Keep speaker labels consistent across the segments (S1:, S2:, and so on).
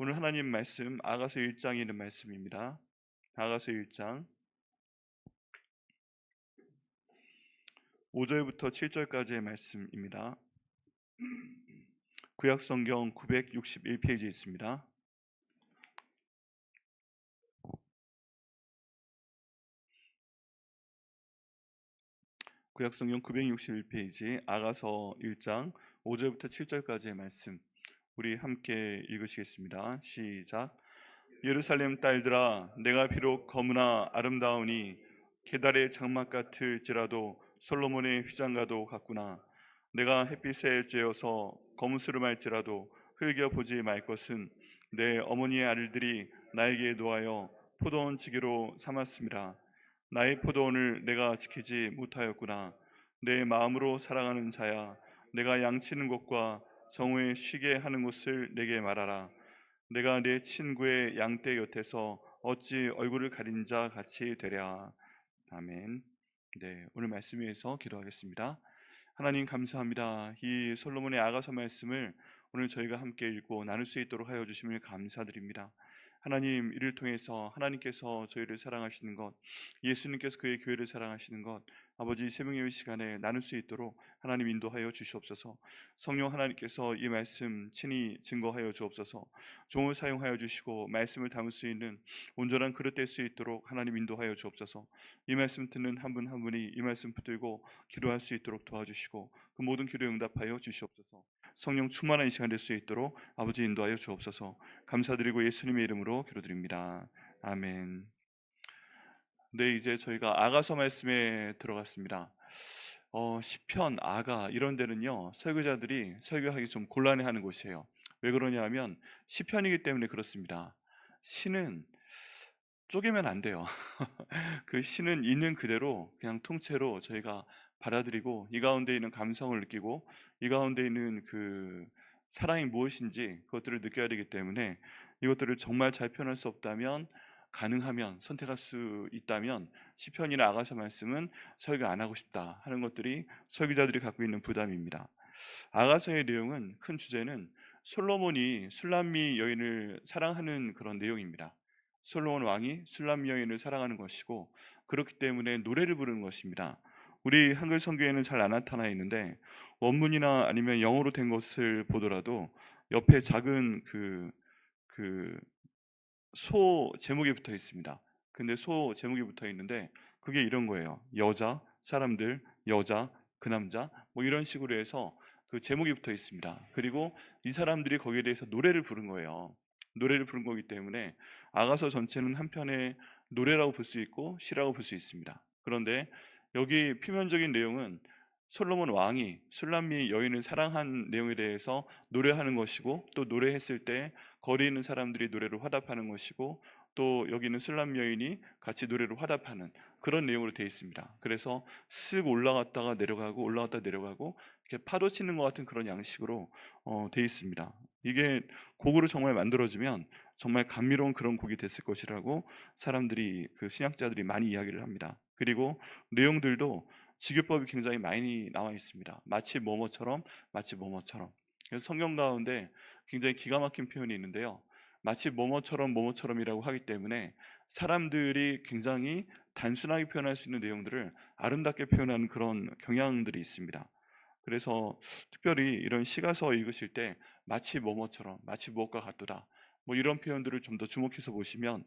S1: 오늘 하나님 말씀 아가서 1장에 있는 말씀입니다. 아가서 1장 5절부터 7절까지의 말씀입니다. 구약성경 961페이지에 있습니다. 구약성경 961페이지 아가서 1장 5절부터 7절까지의 말씀 우리 함께 읽으시겠습니다. 시작. 예루살렘 딸들아, 내가 비록 검으나 아름다우니 게달의 장막 같을지라도 솔로몬의 휘장과도 같구나. 내가 햇빛에 쬐어서 거무스름할지라도 흘겨보지 말 것은 내 어머니의 아들들이 나에게 노하여 포도원 지기로 삼았음이라. 나의 포도원을 내가 지키지 못하였구나. 내 마음으로 사랑하는 자야, 내가 양치는 곳과 정오에 쉬게 하는 곳을 내게 말하라. 내가 내 친구의 양떼 곁에서 어찌 얼굴을 가린 자 같이 되랴. 아멘. 네, 오늘 말씀 위해서 기도하겠습니다. 하나님 감사합니다. 이 솔로몬의 아가서 말씀을 오늘 저희가 함께 읽고 나눌 수 있도록 하여 주심을 감사드립니다. 하나님, 이를 통해서 하나님께서 저희를 사랑하시는 것, 예수님께서 그의 교회를 사랑하시는 것, 아버지 새벽예배 시간에 나눌 수 있도록 하나님 인도하여 주시옵소서. 성령 하나님께서 이 말씀 친히 증거하여 주옵소서. 종을 사용하여 주시고 말씀을 담을 수 있는 온전한 그릇 될 수 있도록 하나님 인도하여 주옵소서. 이 말씀 듣는 한 분 한 분이 이 말씀 붙들고 기도할 수 있도록 도와주시고 그 모든 기도에 응답하여 주시옵소서. 성령 충만한 이 시간 될 수 있도록 아버지 인도하여 주옵소서. 감사드리고 예수님의 이름으로 기도드립니다. 아멘. 네, 이제 저희가 아가서 말씀에 들어갔습니다. 시편, 아가 이런 데는요 설교자들이 설교하기 좀 곤란해하는 곳이에요. 왜 그러냐면 시편이기 때문에 그렇습니다. 시는 쪼개면 안 돼요. 그 시는 있는 그대로 그냥 통째로 저희가 받아들이고 이 가운데 있는 감성을 느끼고 이 가운데 있는 그 사랑이 무엇인지 그것들을 느껴야 되기 때문에 이것들을 정말 잘 표현할 수 없다면 가능하면 선택할 수 있다면 시편이나 아가서 말씀은 설교 안 하고 싶다 하는 것들이 설교자들이 갖고 있는 부담입니다. 아가서의 내용은 큰 주제는 솔로몬이 술람미 여인을 사랑하는 그런 내용입니다. 솔로몬 왕이 술람미 여인을 사랑하는 것이고 그렇기 때문에 노래를 부르는 것입니다. 우리 한글 성경에는 잘 안 나타나 있는데 원문이나 아니면 영어로 된 것을 보더라도 옆에 작은 그 소 제목이 붙어 있습니다. 근데 소 제목이 붙어 있는데 그게 이런 거예요. 여자, 사람들, 여자, 그 남자 뭐 이런 식으로 해서 그 제목이 붙어 있습니다. 그리고 이 사람들이 거기에 대해서 노래를 부른 거예요. 노래를 부른 거기 때문에 아가서 전체는 한편의 노래라고 볼 수 있고 시라고 볼 수 있습니다. 그런데 여기 표면적인 내용은 솔로몬 왕이 술람미 여인을 사랑한 내용에 대해서 노래하는 것이고 또 노래했을 때 거리에 있는 사람들이 노래로 화답하는 것이고 또 여기는 술람 여인이 같이 노래로 화답하는 그런 내용으로 되어 있습니다. 그래서 쓱 올라갔다가 내려가고 올라갔다 내려가고 이렇게 파도 치는 것 같은 그런 양식으로 되어 있습니다. 이게 곡으로 정말 만들어지면 정말 감미로운 그런 곡이 됐을 것이라고 사람들이 그 신학자들이 많이 이야기를 합니다. 그리고 내용들도 직유법이 굉장히 많이 나와 있습니다. 마치 뭐뭐처럼 마치 뭐뭐처럼. 그래서 성경 가운데 굉장히 기가 막힌 표현이 있는데요. 마치 뭐뭐처럼 뭐뭐처럼이라고 하기 때문에 사람들이 굉장히 단순하게 표현할 수 있는 내용들을 아름답게 표현하는 그런 경향들이 있습니다. 그래서 특별히 이런 시가서 읽으실 때 마치 뭐뭐처럼 마치 무엇과 같도다 뭐 이런 표현들을 좀 더 주목해서 보시면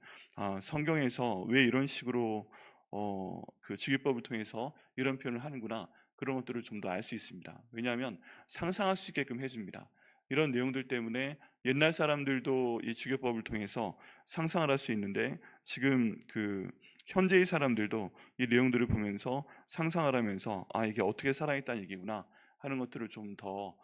S1: 성경에서 왜 이런 식으로 그 직유법을 통해서 이런 표현을 하는구나 그런 것들을 좀 더 알 수 있습니다. 왜냐하면 상상할 수 있게끔 해줍니다. 이런 내용들 때문에 옛날 사람들도 이 직유법을 통해서 상상을 할 수 있는데 지금 그 현재의 사람들도 이 내용들을 보면서 상상을 하면서 이게 어떻게 살아있다는 얘기구나 하는 것들을 좀 더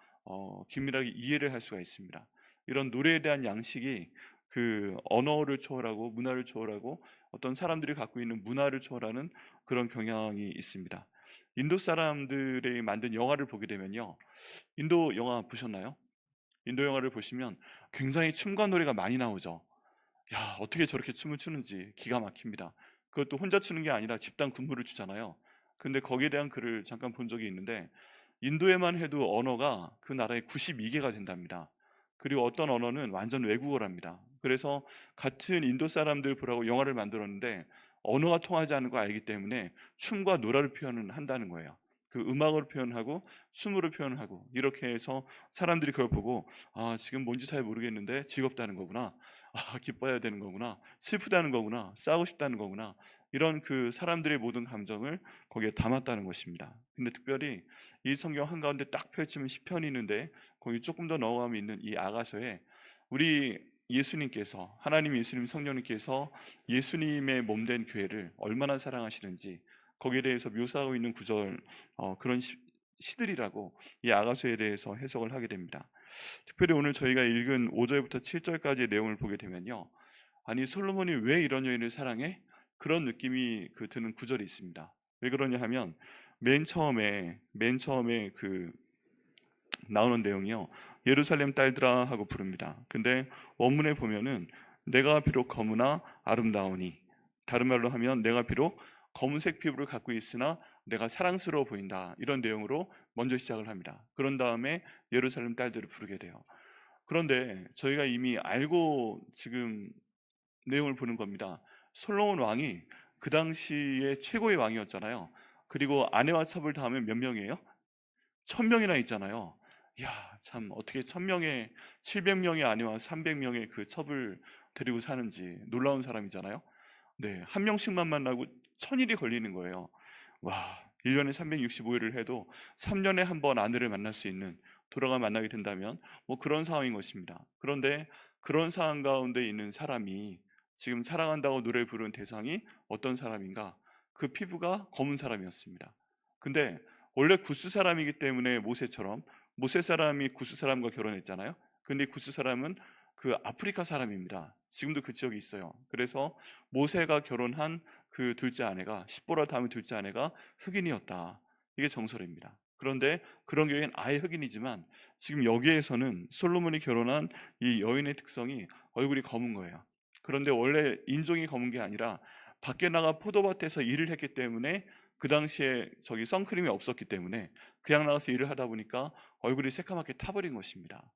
S1: 긴밀하게 이해를 할 수가 있습니다. 이런 노래에 대한 양식이 그 언어를 초월하고 문화를 초월하고 어떤 사람들이 갖고 있는 문화를 초월하는 그런 경향이 있습니다. 인도 사람들이 만든 영화를 보게 되면요. 인도 영화 보셨나요? 인도 영화를 보시면 굉장히 춤과 노래가 많이 나오죠. 야, 어떻게 저렇게 춤을 추는지 기가 막힙니다. 그것도 혼자 추는 게 아니라 집단 군무를 추잖아요. 근데 거기에 대한 글을 잠깐 본 적이 있는데 인도에만 해도 언어가 그 나라의 92개가 된답니다. 그리고 어떤 언어는 완전 외국어랍니다. 그래서 같은 인도 사람들 보라고 영화를 만들었는데 언어가 통하지 않는 걸 알기 때문에 춤과 노래를 표현을 한다는 거예요. 그 음악으로 표현하고 춤으로 표현하고 이렇게 해서 사람들이 그걸 보고 아, 지금 뭔지 잘 모르겠는데 즐겁다는 거구나. 아, 기뻐해야 되는 거구나. 슬프다는 거구나. 싸우고 싶다는 거구나. 이런 그 사람들의 모든 감정을 거기에 담았다는 것입니다. 근데 특별히 이 성경 한가운데 딱 펼치면 시편이 있는데 거기 조금 더 넘어가면 있는 이 아가서에 우리 예수님께서, 하나님 예수님 성령님께서 예수님의 몸된 교회를 얼마나 사랑하시는지 거기에 대해서 묘사하고 있는 구절, 그런 시들이라고 이 아가서에 대해서 해석을 하게 됩니다. 특별히 오늘 저희가 읽은 5절부터 7절까지의 내용을 보게 되면요, 아니 솔로몬이 왜 이런 여인을 사랑해? 그런 느낌이 드는 구절이 있습니다. 왜 그러냐 하면 맨 처음에 그 나오는 내용이요, 예루살렘 딸들아 하고 부릅니다. 근데 원문에 보면은 내가 비록 검으나 아름다우니, 다른 말로 하면 내가 비록 검은색 피부를 갖고 있으나 내가 사랑스러워 보인다, 이런 내용으로 먼저 시작을 합니다. 그런 다음에 예루살렘 딸들을 부르게 돼요. 그런데 저희가 이미 알고 지금 내용을 보는 겁니다. 솔로몬 왕이 그 당시에 최고의 왕이었잖아요. 그리고 아내와 첩을 다하면 몇 명이에요? 1000명이나 있잖아요. 야, 참 어떻게 1000명의 700명의 아내와 300명의 그 첩을 데리고 사는지 놀라운 사람이잖아요. 네, 한 명씩만 만나고 1000일이 걸리는 거예요. 와, 1년에 365일을 해도 3년에 한 번 아내를 만날 수 있는, 돌아가 만나게 된다면 뭐 그런 상황인 것입니다. 그런데 그런 상황 가운데 있는 사람이 지금 사랑한다고 노래 부르는 대상이 어떤 사람인가? 그 피부가 검은 사람이었습니다. 근데 원래 구스 사람이기 때문에 모세처럼, 모세 사람이 구스 사람과 결혼했잖아요. 근데 구스 사람은 그 아프리카 사람입니다. 지금도 그 지역에 있어요. 그래서 모세가 결혼한 그 둘째 아내가, 십보라 다음의 둘째 아내가 흑인이었다. 이게 정설입니다. 그런데 그런 경우에는 아예 흑인이지만 지금 여기에서는 솔로몬이 결혼한 이 여인의 특성이 얼굴이 검은 거예요. 그런데 원래 인종이 검은 게 아니라 밖에 나가 포도밭에서 일을 했기 때문에, 그 당시에 저기 선크림이 없었기 때문에 그냥 나가서 일을 하다 보니까 얼굴이 새카맣게 타버린 것입니다.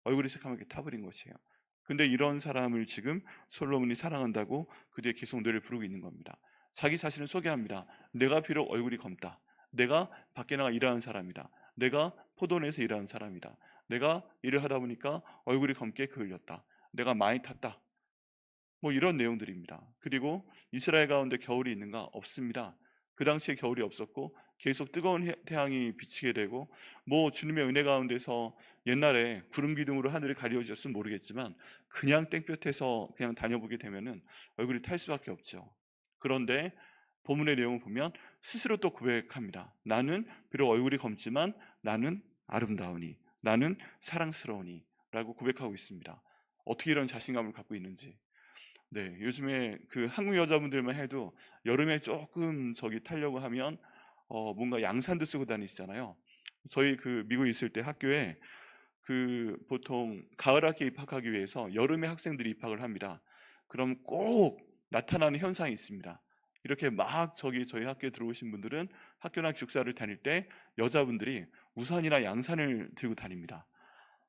S1: 얼굴이 새카맣게 타버린 것이에요. 근데 이런 사람을 지금 솔로몬이 사랑한다고 그 뒤에 계속 노래를 부르고 있는 겁니다. 자기 자신을 소개합니다. 내가 비록 얼굴이 검다. 내가 밖에 나가 일하는 사람이다. 내가 포도원에서 일하는 사람이다. 내가 일을 하다 보니까 얼굴이 검게 그을렸다. 내가 많이 탔다. 뭐 이런 내용들입니다. 그리고 이스라엘 가운데 겨울이 있는가? 없습니다. 그 당시에 겨울이 없었고 계속 뜨거운 태양이 비치게 되고, 뭐 주님의 은혜 가운데서 옛날에 구름 기둥으로 하늘이 가려졌으면 모르겠지만 그냥 땡볕에서 그냥 다녀보게 되면은 얼굴이 탈 수밖에 없죠. 그런데 본문의 내용을 보면 스스로 또 고백합니다. 나는 비록 얼굴이 검지만 나는 아름다우니, 나는 사랑스러우니 라고 고백하고 있습니다. 어떻게 이런 자신감을 갖고 있는지. 네, 요즘에 그 한국 여자분들만 해도 여름에 조금 저기 타려고 하면 뭔가 양산도 쓰고 다니시잖아요. 저희 그 미국에 있을 때 학교에 그 보통 가을 학기에 입학하기 위해서 여름에 학생들이 입학을 합니다. 그럼 꼭 나타나는 현상이 있습니다. 이렇게 막 저기 저희 학교에 들어오신 분들은 학교나 기숙사를 다닐 때 여자분들이 우산이나 양산을 들고 다닙니다.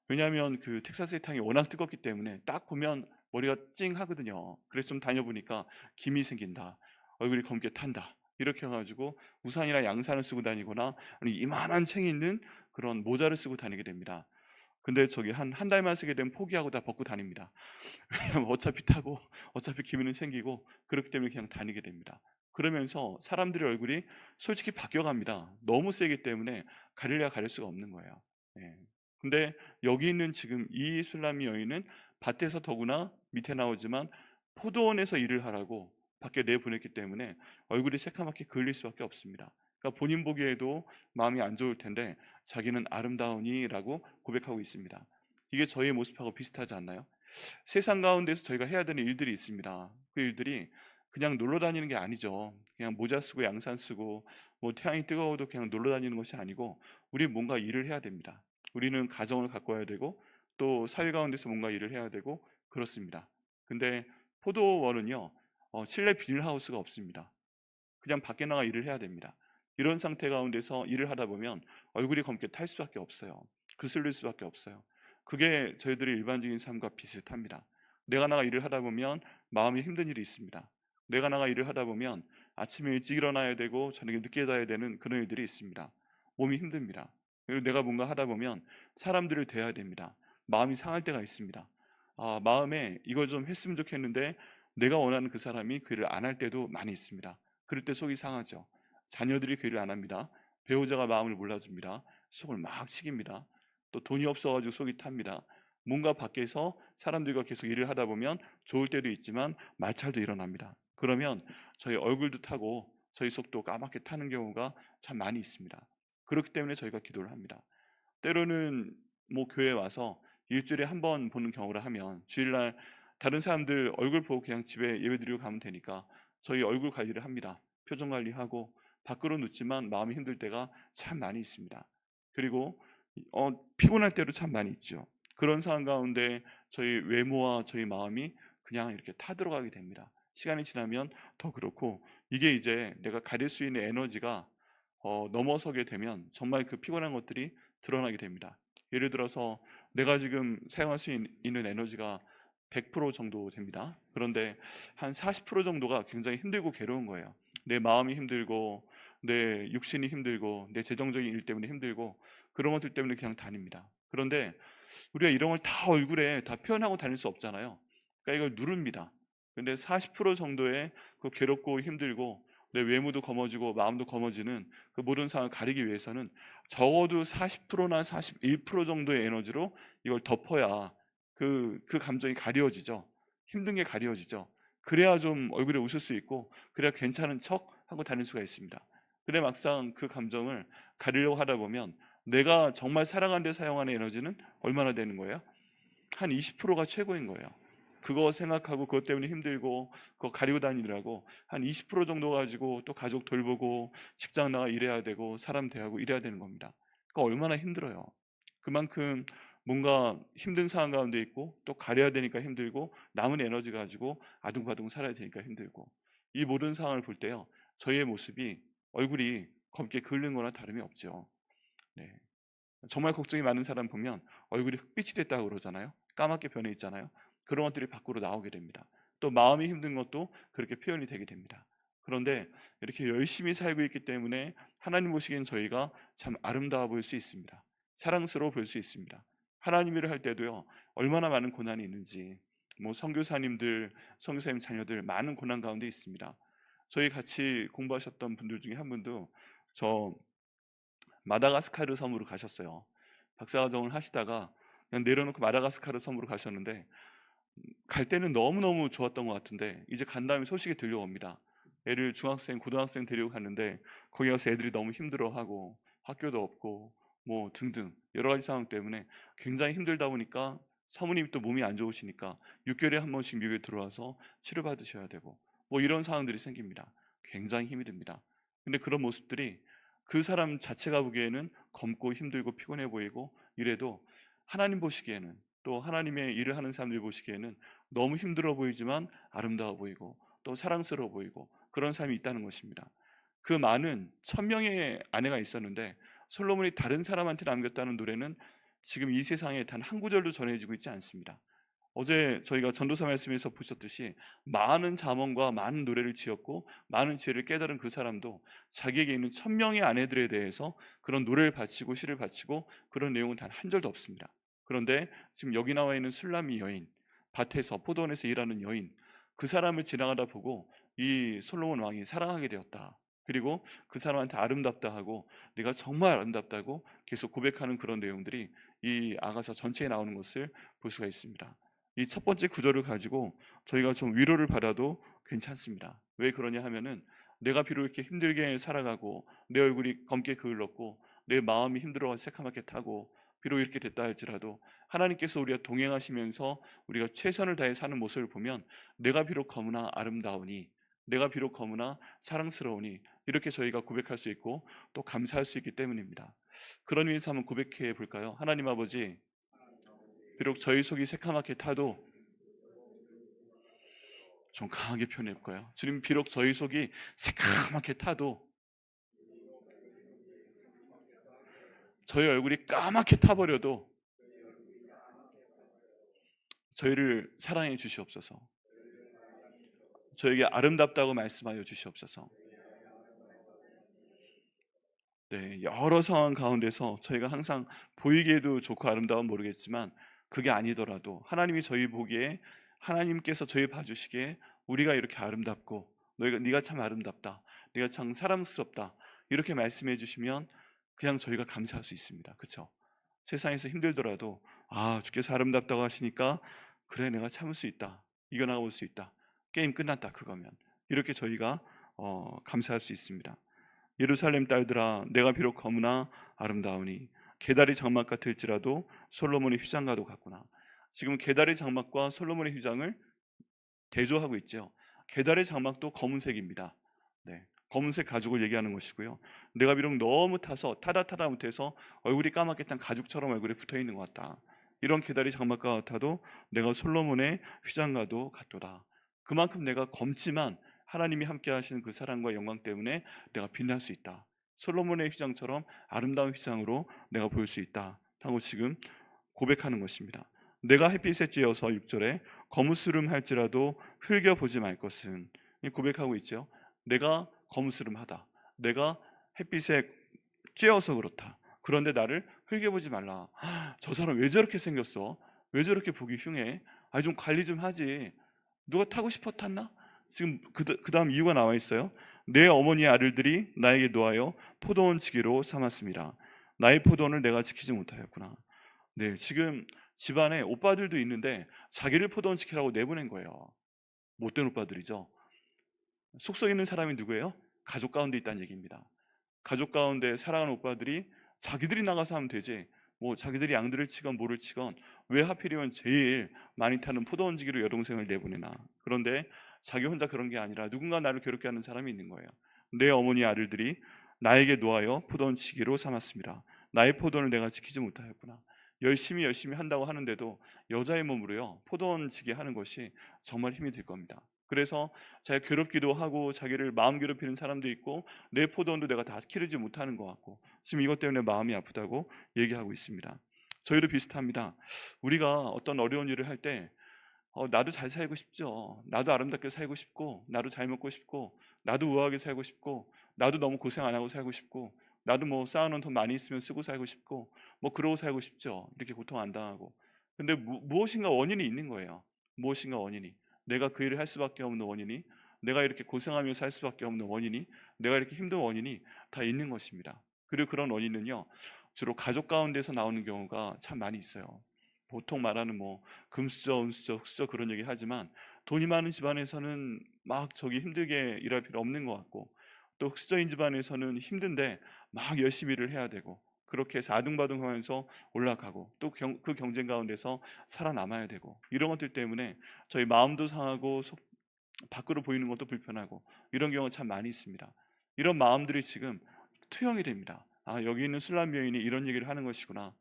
S1: 왜냐하면 그 텍사스의 땅이 워낙 뜨겁기 때문에 딱 보면 머리가 찡하거든요. 그래서 좀 다녀보니까 김이 생긴다, 얼굴이 검게 탄다, 이렇게 해가지고 우산이나 양산을 쓰고 다니거나 아니 이만한 챙이 있는 그런 모자를 쓰고 다니게 됩니다. 근데 저기 한 달만 쓰게 되면 포기하고 다 벗고 다닙니다. 왜냐면 어차피 타고 어차피 기미는 생기고 그렇기 때문에 그냥 다니게 됩니다. 그러면서 사람들의 얼굴이 솔직히 바뀌어갑니다. 너무 세기 때문에 가리려야 가릴 수가 없는 거예요. 예. 근데 여기 있는 지금 이 술람이 여인은 밭에서 더구나 밑에 나오지만 포도원에서 일을 하라고 밖에 내보냈기 때문에 얼굴이 새카맣게 그을릴 수밖에 없습니다. 그러니까 본인 보기에도 마음이 안 좋을 텐데 자기는 아름다우니라고 고백하고 있습니다. 이게 저희의 모습하고 비슷하지 않나요? 세상 가운데서 저희가 해야 되는 일들이 있습니다. 그 일들이 그냥 놀러 다니는 게 아니죠. 그냥 모자 쓰고 양산 쓰고 뭐 태양이 뜨거워도 그냥 놀러 다니는 것이 아니고 우리 뭔가 일을 해야 됩니다. 우리는 가정을 가꿔야 되고 또 사회 가운데서 뭔가 일을 해야 되고 그렇습니다. 근데 포도원은요, 실내 비닐하우스가 없습니다. 그냥 밖에 나가 일을 해야 됩니다. 이런 상태 가운데서 일을 하다 보면 얼굴이 검게 탈 수밖에 없어요. 그슬릴 수밖에 없어요. 그게 저희들의 일반적인 삶과 비슷합니다. 내가 나가 일을 하다 보면 마음이 힘든 일이 있습니다. 내가 나가 일을 하다 보면 아침에 일찍 일어나야 되고 저녁에 늦게 자야 되는 그런 일들이 있습니다. 몸이 힘듭니다. 그리고 내가 뭔가 하다 보면 사람들을 대해야 됩니다. 마음이 상할 때가 있습니다. 마음에 이걸 좀 했으면 좋겠는데 내가 원하는 그 사람이 그 일을 안 할 때도 많이 있습니다. 그럴 때 속이 상하죠. 자녀들이 그 일을 안 합니다. 배우자가 마음을 몰라줍니다. 속을 막 시깁니다. 또 돈이 없어가지고 속이 탑니다. 뭔가 밖에서 사람들과 계속 일을 하다 보면 좋을 때도 있지만 마찰도 일어납니다. 그러면 저희 얼굴도 타고 저희 속도 까맣게 타는 경우가 참 많이 있습니다. 그렇기 때문에 저희가 기도를 합니다. 때로는 뭐 교회에 와서 일주일에 한 번 보는 경우를 하면 주일날 다른 사람들 얼굴 보고 그냥 집에 예배드리고 가면 되니까 저희 얼굴 관리를 합니다. 표정 관리하고 밖으로 눕지만 마음이 힘들 때가 참 많이 있습니다. 그리고 피곤할 때도 참 많이 있죠. 그런 상황 가운데 저희 외모와 저희 마음이 그냥 이렇게 타들어가게 됩니다. 시간이 지나면 더 그렇고 이게 이제 내가 가릴 수 있는 에너지가 넘어서게 되면 정말 그 피곤한 것들이 드러나게 됩니다. 예를 들어서 내가 지금 사용할 수 있는 에너지가 100% 정도 됩니다. 그런데 한 40% 정도가 굉장히 힘들고 괴로운 거예요. 내 마음이 힘들고 내 육신이 힘들고 내 재정적인 일 때문에 힘들고 그런 것들 때문에 그냥 다닙니다. 그런데 우리가 이런 걸 다 얼굴에 다 표현하고 다닐 수 없잖아요. 그러니까 이걸 누릅니다. 근데 40% 정도의 그 괴롭고 힘들고 내 외모도 검어지고 마음도 검어지는 그 모든 상황을 가리기 위해서는 적어도 40%나 41% 정도의 에너지로 이걸 덮어야 그 감정이 가려지죠. 힘든 게 가려지죠. 그래야 좀 얼굴에 웃을 수 있고 그래야 괜찮은 척 하고 다닐 수가 있습니다. 근데 막상 그 감정을 가리려고 하다 보면 내가 정말 사랑하는 데 사용하는 에너지는 얼마나 되는 거예요? 한 20%가 최고인 거예요. 그거 생각하고 그것 때문에 힘들고 그거 가리고 다니느라고 한 20% 정도 가지고 또 가족 돌보고 직장 나가 일해야 되고 사람 대하고 일해야 되는 겁니다. 그러니까 얼마나 힘들어요. 그만큼 뭔가 힘든 상황 가운데 있고 또 가려야 되니까 힘들고 남은 에너지 가지고 아둥바둥 살아야 되니까 힘들고 이 모든 상황을 볼 때요. 저희의 모습이 얼굴이 검게 긁는 거나 다름이 없죠. 네. 정말 걱정이 많은 사람 보면 얼굴이 흑빛이 됐다고 그러잖아요. 까맣게 변해 있잖아요. 그런 것들이 밖으로 나오게 됩니다. 또 마음이 힘든 것도 그렇게 표현이 되게 됩니다. 그런데 이렇게 열심히 살고 있기 때문에 하나님 보시기엔 저희가 참 아름다워 보일 수 있습니다. 사랑스러워 보일 수 있습니다. 하나님 일을 할 때도요. 얼마나 많은 고난이 있는지 뭐 선교사님들, 선교사님 자녀들 많은 고난 가운데 있습니다. 저희 같이 공부하셨던 분들 중에 한 분도 저 마다가스카르 섬으로 가셨어요. 박사과정을 하시다가 그냥 내려놓고 마다가스카르 섬으로 가셨는데 갈 때는 너무너무 좋았던 것 같은데 이제 간 다음에 소식이 들려옵니다. 애를 중학생, 고등학생 데리고 갔는데 거기 가서 애들이 너무 힘들어하고 학교도 없고 뭐 등등 여러 가지 상황 때문에 굉장히 힘들다 보니까 사모님이 또 몸이 안 좋으시니까 6개월에 한 번씩 미국에 들어와서 치료받으셔야 되고 뭐 이런 상황들이 생깁니다. 굉장히 힘이 듭니다. 근데 그런 모습들이 그 사람 자체가 보기에는 검고 힘들고 피곤해 보이고 이래도 하나님 보시기에는 또 하나님의 일을 하는 사람들이 보시기에는 너무 힘들어 보이지만 아름다워 보이고 또 사랑스러워 보이고 그런 삶이 있다는 것입니다. 그 많은 1000명의 아내가 있었는데 솔로몬이 다른 사람한테 남겼다는 노래는 지금 이 세상에 단 한 구절도 전해지고 있지 않습니다. 어제 저희가 전도사 말씀에서 보셨듯이 많은 잠언과 많은 노래를 지었고 많은 지혜를 깨달은 그 사람도 자기에게 있는 1000명의 아내들에 대해서 그런 노래를 바치고 시를 바치고 그런 내용은 단 한 절도 없습니다. 그런데 지금 여기 나와 있는 술람이 여인, 밭에서 포도원에서 일하는 여인, 그 사람을 지나가다 보고 이 솔로몬 왕이 사랑하게 되었다. 그리고 그 사람한테 아름답다 하고 네가 정말 아름답다고 계속 고백하는 그런 내용들이 이 아가서 전체에 나오는 것을 볼 수가 있습니다. 이 첫 번째 구절을 가지고 저희가 좀 위로를 받아도 괜찮습니다. 왜 그러냐 하면은 내가 비록 이렇게 힘들게 살아가고 내 얼굴이 검게 그을렀고 내 마음이 힘들어 새카맣게 타고 비록 이렇게 됐다 할지라도 하나님께서 우리가 동행하시면서 우리가 최선을 다해 사는 모습을 보면 내가 비록 검으나 아름다우니 내가 비록 검으나 사랑스러우니 이렇게 저희가 고백할 수 있고 또 감사할 수 있기 때문입니다. 그런 의미에서 한번 고백해 볼까요? 하나님 아버지, 비록 저희 속이 새카맣게 타도 좀 강하게 표현해 볼까요? 주님, 비록 저희 속이 새카맣게 타도 저희 얼굴이 까맣게 타버려도 저희를 사랑해 주시옵소서. 저에게 아름답다고 말씀하여 주시옵소서. 네, 여러 상황 가운데서 저희가 항상 보이기에도 좋고 아름다운 모르겠지만 그게 아니더라도 하나님이 저희 보기에 하나님께서 저희 봐주시기에 우리가 이렇게 아름답고 네가 참 아름답다, 네가 참 사랑스럽다 이렇게 말씀해 주시면 그냥 저희가 감사할 수 있습니다. 그렇죠? 세상에서 힘들더라도 주께서 아름답다고 하시니까 그래 내가 참을 수 있다, 이겨나올 수 있다, 게임 끝났다 그거면 이렇게 저희가 감사할 수 있습니다. 예루살렘 딸들아 내가 비록 거무나 아름다우니 게다리 장막 같을지라도 솔로몬의 휘장과도 같구나. 지금 게다리 장막과 솔로몬의 휘장을 대조하고 있죠. 게다리 장막도 검은색입니다. 네, 검은색 가죽을 얘기하는 것이고요. 내가 비록 너무 타서 타다 못해서 얼굴이 까맣게 탄 가죽처럼 얼굴에 붙어 있는 것 같다. 이런 게다리 장막과 같아도 내가 솔로몬의 휘장과도 같도다. 그만큼 내가 검지만 하나님이 함께 하시는 그 사랑과 영광 때문에 내가 빛날 수 있다. 솔로몬의 휘장처럼 아름다운 휘장으로 내가 보일 수 있다 하고 지금 고백하는 것입니다. 내가 햇빛에 쬐어서 6절에 거무스름할지라도 흘겨보지 말 것은, 고백하고 있죠. 내가 거무스름하다, 내가 햇빛에 쬐어서 그렇다, 그런데 나를 흘겨보지 말라. 저 사람 왜 저렇게 생겼어? 왜 저렇게 보기 흉해? 좀 관리 좀 하지. 누가 타고 싶어 탔나? 지금 그 다음 이유가 나와 있어요. 내 어머니의 아들들이 나에게 놓아여 포도원 지기로 삼았습니다. 나의 포도원을 내가 지키지 못하였구나. 네, 지금 집안에 오빠들도 있는데 자기를 포도원 지키라고 내보낸 거예요. 못된 오빠들이죠. 속썩 있는 사람이 누구예요? 가족 가운데 있다는 얘기입니다. 가족 가운데 사랑하는 오빠들이 자기들이 나가서 하면 되지, 뭐 자기들이 양들을 치건 뭐를 치건 왜 하필이면 제일 많이 타는 포도원지기로 여동생을 내보내나. 그런데 자기 혼자 그런 게 아니라 누군가 나를 괴롭게 하는 사람이 있는 거예요. 내 어머니 아들들이 나에게 놓아여 포도원지기로 삼았습니다. 나의 포도원을 내가 지키지 못하였구나. 열심히 한다고 하는데도 여자의 몸으로요 포도원지기 하는 것이 정말 힘이 들 겁니다. 그래서 자기가 괴롭기도 하고 자기를 마음 괴롭히는 사람도 있고 내 포도원도 내가 다 키우지 못하는 것 같고 지금 이것 때문에 마음이 아프다고 얘기하고 있습니다. 저희도 비슷합니다. 우리가 어떤 어려운 일을 할 때 나도 잘 살고 싶죠. 나도 아름답게 살고 싶고 나도 잘 먹고 싶고 나도 우아하게 살고 싶고 나도 너무 고생 안 하고 살고 싶고 나도 뭐 쌓아놓은 돈 많이 있으면 쓰고 살고 싶고 뭐 그러고 살고 싶죠. 이렇게 고통 안 당하고. 근데 무엇인가 원인이 있는 거예요. 무엇인가 원인이, 내가 그 일을 할 수밖에 없는 원인이, 내가 이렇게 고생하며 살 수밖에 없는 원인이, 내가 이렇게 힘든 원인이 다 있는 것입니다. 그리고 그런 원인은요 주로 가족 가운데서 나오는 경우가 참 많이 있어요. 보통 말하는 뭐 금수저, 은수저, 흑수저 그런 얘기 하지만 돈이 많은 집안에서는 막 저기 힘들게 일할 필요 없는 것 같고 또 흑수저인 집안에서는 힘든데 막 열심히 일을 해야 되고 그렇게 해서 아둥바둥하면서 올라가고 또 그 경쟁 가운데서 살아남아야 되고 이런 것들 때문에 저희 마음도 상하고 밖으로 보이는 것도 불편하고 이런 경우가 참 많이 있습니다. 이런 마음들이 지금 투영이 됩니다. 여기 있는 술람 여인이 이런 얘기를 하는 것이구나.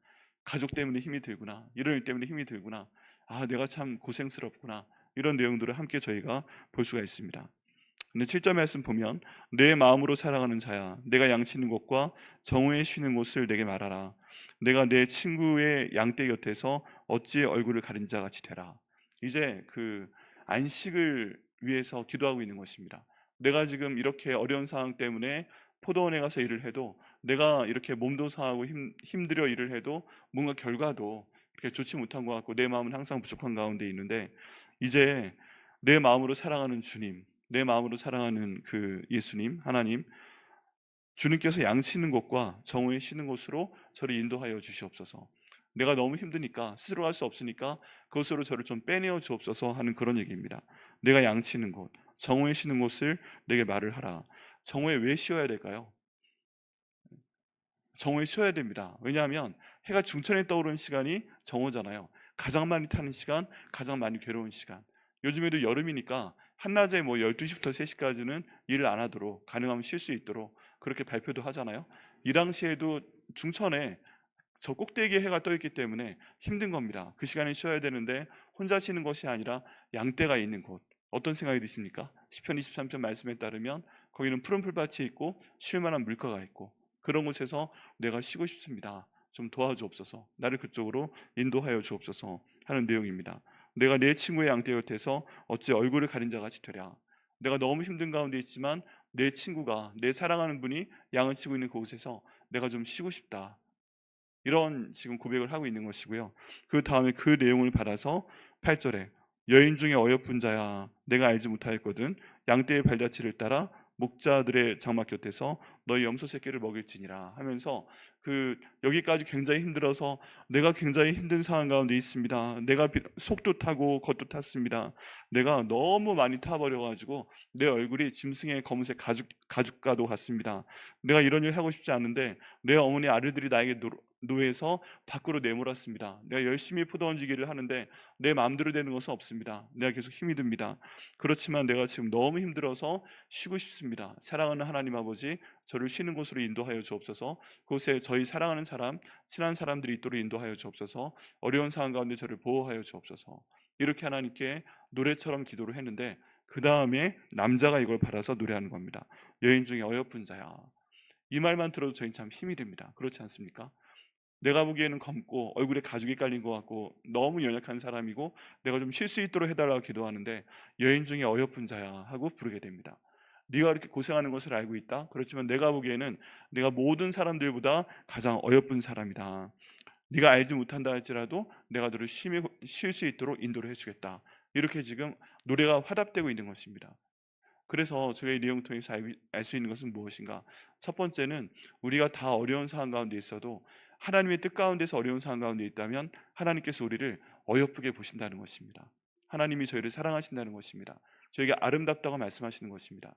S1: 가족 때문에 힘이 들구나. 이런 일 때문에 힘이 들구나. 내가 참 고생스럽구나. 이런 내용들을 함께 저희가 볼 수가 있습니다. 근데 7절 말씀 보면 내 마음으로 살아가는 자야 내가 양치는 곳과 정오에 쉬는 곳을 내게 말하라. 내가 내 친구의 양떼 곁에서 어찌 얼굴을 가린 자 같이 되라. 이제 그 안식을 위해서 기도하고 있는 것입니다. 내가 지금 이렇게 어려운 상황 때문에 포도원에 가서 일을 해도 내가 이렇게 몸도 상하고 힘들어 일을 해도 뭔가 결과도 그렇게 좋지 못한 것 같고 내 마음은 항상 부족한 가운데 있는데 이제 내 마음으로 사랑하는 주님, 내 마음으로 사랑하는 그 예수님 하나님, 주님께서 양치는 곳과 정오에 쉬는 곳으로 저를 인도하여 주시옵소서. 내가 너무 힘드니까 스스로 할 수 없으니까 그것으로 저를 좀 빼내어 주옵소서 하는 그런 얘기입니다. 내가 양치는 곳, 정오에 쉬는 곳을 내게 말을 하라. 정오에 왜 쉬어야 될까요? 정오에 쉬어야 됩니다. 왜냐하면 해가 중천에 떠오르는 시간이 정오잖아요. 가장 많이 타는 시간, 가장 많이 괴로운 시간. 요즘에도 여름이니까 한낮에 뭐 12시부터 3시까지는 일을 안 하도록 가능하면 쉴 수 있도록 그렇게 발표도 하잖아요. 이 당시에도 중천에 저 꼭대기에 해가 떠 있기 때문에 힘든 겁니다. 그 시간에 쉬어야 되는데 혼자 쉬는 것이 아니라 양떼가 있는 곳. 어떤 생각이 드십니까? 시편 23편 말씀에 따르면 거기는 푸른 풀밭이 있고 쉴 만한 물가가 있고 그런 곳에서 내가 쉬고 싶습니다. 좀 도와주옵소서. 나를 그쪽으로 인도하여 주옵소서 하는 내용입니다. 내가 내 친구의 양떼 곁에서 어찌 얼굴을 가린 자 같이 되랴. 내가 너무 힘든 가운데 있지만 내 친구가, 내 사랑하는 분이 양을 치고 있는 그곳에서 내가 좀 쉬고 싶다. 이런 지금 고백을 하고 있는 것이고요. 그 다음에 그 내용을 받아서 8절에 여인 중에 어여쁜 자야 내가 알지 못하였거든 양떼의 발자취를 따라 목자들의 장막 곁에서 너희 염소 새끼를 먹일지니라 하면서 여기까지 굉장히 힘들어서 내가 굉장히 힘든 상황 가운데 있습니다. 내가 속도 타고 겉도 탔습니다. 내가 너무 많이 타버려가지고 내 얼굴이 짐승의 검은색 가죽과도 같습니다. 내가 이런 일 하고 싶지 않은데 내 어머니 아들들이 나에게 노예에서 밖으로 내몰았습니다. 내가 열심히 포도 얹기를 하는데 내 마음대로 되는 것은 없습니다. 내가 계속 힘이 듭니다. 그렇지만 내가 지금 너무 힘들어서 쉬고 싶습니다. 사랑하는 하나님 아버지, 저를 쉬는 곳으로 인도하여 주옵소서. 그곳에 저희 사랑하는 사람, 친한 사람들이 있도록 인도하여 주옵소서. 어려운 상황 가운데 저를 보호하여 주옵소서. 이렇게 하나님께 노래처럼 기도를 했는데 그 다음에 남자가 이걸 받아서 노래하는 겁니다. 여인 중에 어여쁜 자야. 이 말만 들어도 저희는 참 힘이 됩니다. 그렇지 않습니까? 내가 보기에는 검고 얼굴에 가죽이 깔린 것 같고 너무 연약한 사람이고 내가 좀 쉴 수 있도록 해달라고 기도하는데 여인 중에 어여쁜 자야 하고 부르게 됩니다. 네가 이렇게 고생하는 것을 알고 있다. 그렇지만 내가 보기에는 내가 모든 사람들보다 가장 어여쁜 사람이다. 네가 알지 못한다 할지라도 내가 너를 쉴 수 있도록 인도를 해주겠다. 이렇게 지금 노래가 화답되고 있는 것입니다. 그래서 저희가 이 내용 통해서 알 수 있는 것은 무엇인가? 첫 번째는 우리가 다 어려운 상황 가운데 있어도 하나님의 뜻 가운데서 어려운 상황 가운데 있다면 하나님께서 우리를 어여쁘게 보신다는 것입니다. 하나님이 저희를 사랑하신다는 것입니다. 저에게 아름답다고 말씀하시는 것입니다.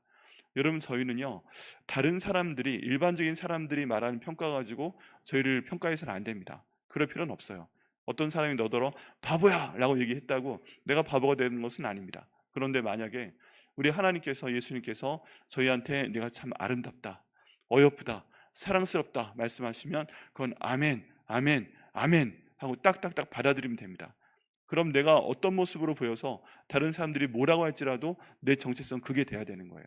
S1: 여러분, 저희는요 다른 사람들이, 일반적인 사람들이 말하는 평가 가지고 저희를 평가해서는 안 됩니다. 그럴 필요는 없어요. 어떤 사람이 너더러 바보야 라고 얘기했다고 내가 바보가 되는 것은 아닙니다. 그런데 만약에 우리 하나님께서, 예수님께서 저희한테 내가 참 아름답다, 어여쁘다, 사랑스럽다 말씀하시면 그건 아멘, 아멘, 아멘 하고 딱딱딱 받아들이면 됩니다. 그럼 내가 어떤 모습으로 보여서 다른 사람들이 뭐라고 할지라도 내 정체성 그게 돼야 되는 거예요.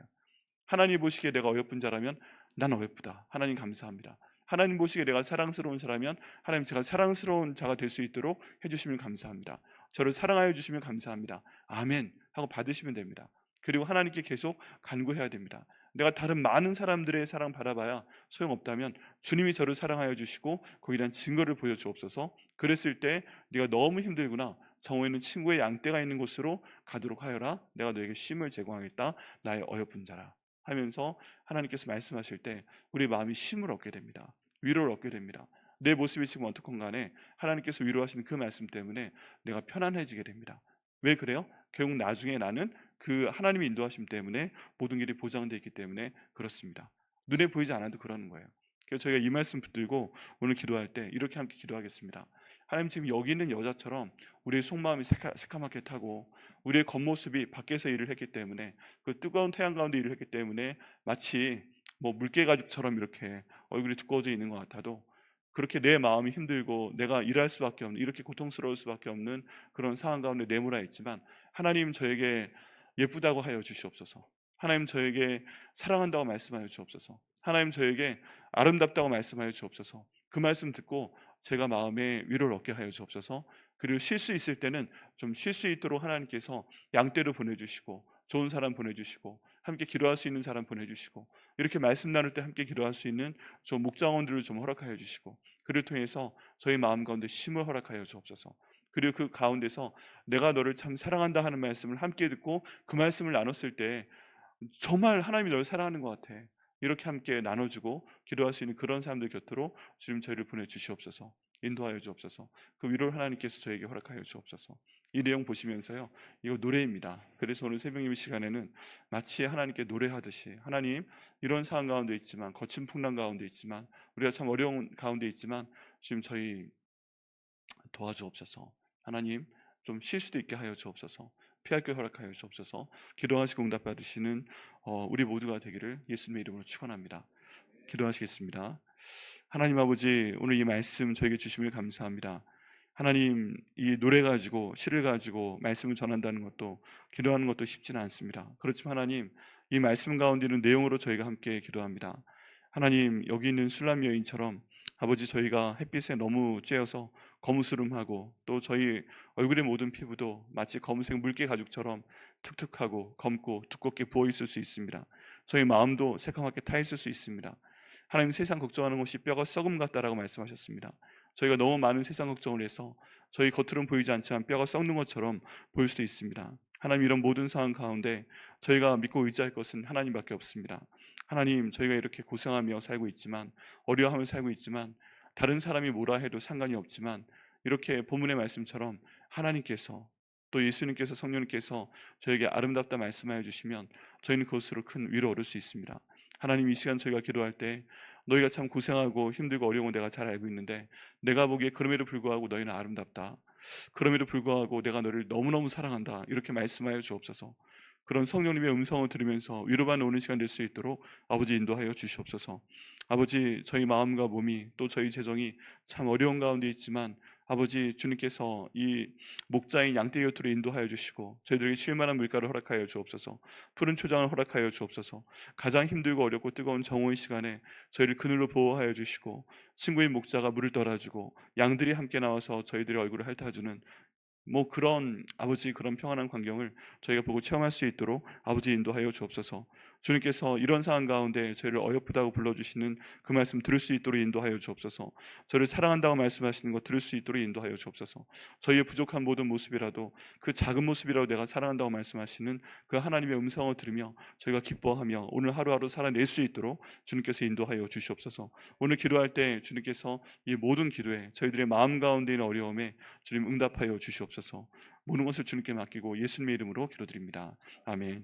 S1: 하나님 보시기에 내가 어여쁜 자라면 난 어여쁘다. 하나님 감사합니다. 하나님 보시기에 내가 사랑스러운 자라면 하나님, 제가 사랑스러운 자가 될 수 있도록 해주시면 감사합니다. 저를 사랑하여 주시면 감사합니다. 아멘 하고 받으시면 됩니다. 그리고 하나님께 계속 간구해야 됩니다. 내가 다른 많은 사람들의 사랑 받아봐야 소용없다면 주님이 저를 사랑하여 주시고 거기에 대한 증거를 보여주옵소서. 그랬을 때 네가 너무 힘들구나, 정오에는 친구의 양떼가 있는 곳으로 가도록 하여라. 내가 너에게 쉼을 제공하겠다. 나의 어여쁜 자라 하면서 하나님께서 말씀하실 때 우리 마음이 쉼을 얻게 됩니다. 위로를 얻게 됩니다. 내 모습이 지금 어떻건 간에 하나님께서 위로하시는 그 말씀 때문에 내가 편안해지게 됩니다. 왜 그래요? 결국 나중에 나는 그 하나님의 인도하심 때문에 모든 길이 보장되어 있기 때문에 그렇습니다. 눈에 보이지 않아도 그러는 거예요. 그래서 저희가 이 말씀 붙들고 오늘 기도할 때 이렇게 함께 기도하겠습니다. 하나님, 지금 여기 있는 여자처럼 우리의 속마음이 새카맣게 타고 우리의 겉모습이 밖에서 일을 했기 때문에, 그 뜨거운 태양 가운데 일을 했기 때문에 마치 뭐 물개 가죽처럼 이렇게 얼굴이 두꺼워져 있는 것 같아도 그렇게 내 마음이 힘들고 내가 일할 수밖에 없는, 이렇게 고통스러울 수밖에 없는 그런 상황 가운데 내몰아 있지만 하나님, 저에게 예쁘다고 하여 주시옵소서. 하나님, 저에게 사랑한다고 말씀하여 주옵소서. 하나님, 저에게 아름답다고 말씀하여 주옵소서. 그 말씀 듣고 제가 마음에 위로를 얻게 하여 주옵소서. 그리고 쉴 수 있을 때는 좀 쉴 수 있도록 하나님께서 양떼를 보내주시고 좋은 사람 보내주시고 함께 기도할 수 있는 사람 보내주시고 이렇게 말씀 나눌 때 함께 기도할 수 있는 좀 목장원들을 좀 허락하여 주시고 그를 통해서 저희 마음 가운데 쉼을 허락하여 주옵소서. 그리고 그 가운데서 내가 너를 참 사랑한다 하는 말씀을 함께 듣고 그 말씀을 나눴을 때 정말 하나님이 너를 사랑하는 것 같아, 이렇게 함께 나눠주고 기도할 수 있는 그런 사람들 곁으로 주님 저희를 보내주시옵소서. 인도하여 주옵소서. 그 위로를 하나님께서 저에게 허락하여 주옵소서. 이 내용 보시면서요, 이거 노래입니다. 그래서 오늘 새벽 예배 시간에는 마치 하나님께 노래하듯이, 하나님, 이런 상황 가운데 있지만, 거친 풍랑 가운데 있지만, 우리가 참 어려운 가운데 있지만 지금 저희 도와주옵소서. 하나님, 좀 쉴 수도 있게 하여 주옵소서. 피할 길 허락하여 주옵소서. 기도하시고 응답 받으시는 우리 모두가 되기를 예수님의 이름으로 축원합니다. 기도하시겠습니다. 하나님 아버지, 오늘 이 말씀 저에게 주심을 감사합니다. 하나님, 이 노래 가지고, 시를 가지고 말씀을 전한다는 것도, 기도하는 것도 쉽지는 않습니다. 그렇지만 하나님, 이 말씀 가운데 있는 내용으로 저희가 함께 기도합니다. 하나님, 여기 있는 술람 여인처럼 아버지, 저희가 햇빛에 너무 쬐어서 거무스름하고 또 저희 얼굴의 모든 피부도 마치 검은색 물개 가죽처럼 툭툭하고 검고 두껍게 부어 있을 수 있습니다. 저희 마음도 새카맣게 타 있을 수 있습니다. 하나님, 세상 걱정하는 것이 뼈가 썩음 같다라고 말씀하셨습니다. 저희가 너무 많은 세상 걱정을 해서 저희 겉으로는 보이지 않지만 뼈가 썩는 것처럼 보일 수도 있습니다. 하나님, 이런 모든 상황 가운데 저희가 믿고 의지할 것은 하나님밖에 없습니다. 하나님, 저희가 이렇게 고생하며 살고 있지만, 어려워하며 살고 있지만, 다른 사람이 뭐라 해도 상관이 없지만, 이렇게 본문의 말씀처럼 하나님께서 또 예수님께서, 성령님께서 저에게 아름답다 말씀하여 주시면 저희는 그것으로 큰 위로 얻을 수 있습니다. 하나님, 이 시간 저희가 기도할 때 너희가 참 고생하고 힘들고 어려운 거 내가 잘 알고 있는데, 내가 보기에 그럼에도 불구하고 너희는 아름답다, 그럼에도 불구하고 내가 너를 너무너무 사랑한다, 이렇게 말씀하여 주옵소서. 그런 성령님의 음성을 들으면서 위로받는 오는 시간 될 수 있도록 아버지 인도하여 주시옵소서. 아버지, 저희 마음과 몸이 또 저희 재정이 참 어려운 가운데 있지만 아버지, 주님께서 이 목자인 양떼 곁으로 인도하여 주시고 저희들에게 쉴 만한 물가를 허락하여 주옵소서. 푸른 초장을 허락하여 주옵소서. 가장 힘들고 어렵고 뜨거운 정오의 시간에 저희를 그늘로 보호하여 주시고, 친구인 목자가 물을 떠라주고 양들이 함께 나와서 저희들의 얼굴을 핥아주는 그런 아버지, 그런 평안한 광경을 저희가 보고 체험할 수 있도록 아버지 인도하여 주옵소서. 주님께서 이런 상황 가운데 저희를 어여쁘다고 불러주시는 그 말씀 들을 수 있도록 인도하여 주옵소서. 저를 사랑한다고 말씀하시는 것 들을 수 있도록 인도하여 주옵소서. 저희의 부족한 모든 모습이라도, 그 작은 모습이라도 내가 사랑한다고 말씀하시는 그 하나님의 음성을 들으며 저희가 기뻐하며 오늘 하루하루 살아낼 수 있도록 주님께서 인도하여 주시옵소서. 오늘 기도할 때 주님께서 이 모든 기도에, 저희들의 마음 가운데 있는 어려움에 주님 응답하여 주시옵소서. 모든 것을 주님께 맡기고 예수님의 이름으로 기도드립니다. 아멘.